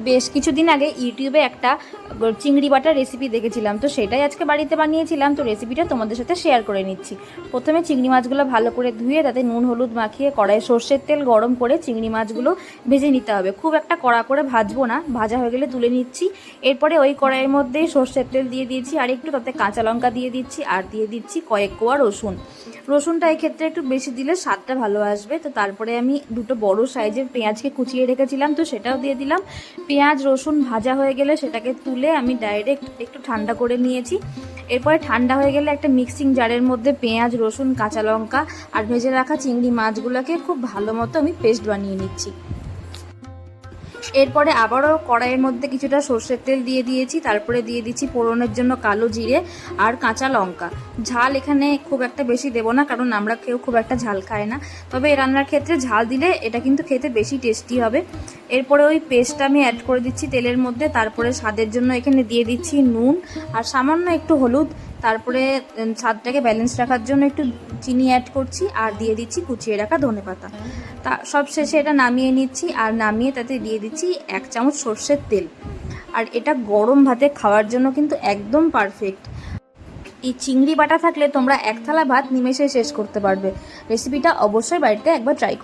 বেশ কিছুদিন আগে ইউটিউবে একটা চিংড়ি বাটার রেসিপি দেখেছিলাম, তো সেটাই আজকে বাড়িতে বানিয়েছিলাম। তো রেসিপিটা তোমাদের সাথে শেয়ার করে নিচ্ছি। প্রথমে চিংড়ি মাছগুলো ভালো করে ধুয়ে তাতে নুন হলুদ মাখিয়ে কড়াইয়ে সর্ষের তেল গরম করে চিংড়ি মাছগুলো ভেজে নিতে হবে। খুব একটা কড়া করে ভাজবো না, ভাজা হয়ে গেলে তুলে নিচ্ছি। এরপরে ওই কড়াইয়ের মধ্যেই সর্ষের তেল দিয়ে দিয়েছি, আর একটু তাতে কাঁচা লঙ্কা দিয়ে দিচ্ছি, আর দিয়ে দিচ্ছি কয়েক কোয়া রসুন। রসুনটা এই ক্ষেত্রে একটু বেশি দিলে স্বাদটা ভালো আসবে। তো তারপরে আমি দুটো বড় সাইজের পেঁয়াজকে কুচিয়ে রেখেছিলাম, তো সেটাও দিয়ে দিলাম। পেঁয়াজ রসুন ভাজা হয়ে গেলে সেটাকে তুলে আমি ডাইরেক্ট একটু ঠান্ডা করে নিয়েছি। এরপরে ঠান্ডা হয়ে গেলে একটা মিক্সিং জারের মধ্যে পেঁয়াজ রসুন কাঁচা লঙ্কা আর ভেজে রাখা চিংড়ি মাছগুলোকে খুব ভালো মতো আমি পেস্ট বানিয়ে নিচ্ছি। এরপরে আবারও কড়াইয়ের মধ্যে কিছুটা সর্ষের তেল দিয়ে দিয়েছি, তারপরে দিয়ে দিচ্ছি ফোড়নের জন্য কালো জিরে আর কাঁচা লঙ্কা। ঝাল এখানে খুব একটা বেশি দেবো না, কারণ আমরা কেউ খুব একটা ঝাল খাই না, তবে এই রান্নার ক্ষেত্রে ঝাল দিলে এটা কিন্তু খেতে বেশি টেস্টি হবে। এরপরে ওই পেস্টটা আমি অ্যাড করে দিচ্ছি তেলের মধ্যে, তারপরে স্বাদের জন্য এখানে দিয়ে দিচ্ছি নুন আর সামান্য একটু হলুদ, তারপরে স্বাদটাকে ব্যালেন্স রাখার জন্য একটু চিনি অ্যাড করছি, আর দিয়ে দিচ্ছি কুচিয়ে রাখা ধনেপাতা। তা সব শেষে এটা নামিয়ে নিচ্ছি, আর নামিয়ে তাতে দিয়ে দিচ্ছি 1 চামচ সর্ষের তেল। আর এটা গরম ভাতে খাওয়ার জন্য কিন্তু একদম পারফেক্ট। এই চিংড়ি বাটা থাকলে তোমরা এক থালা ভাত নিমেষে শেষ করতে পারবে। রেসিপিটা অবশ্যই বাড়িতে একবার ট্রাই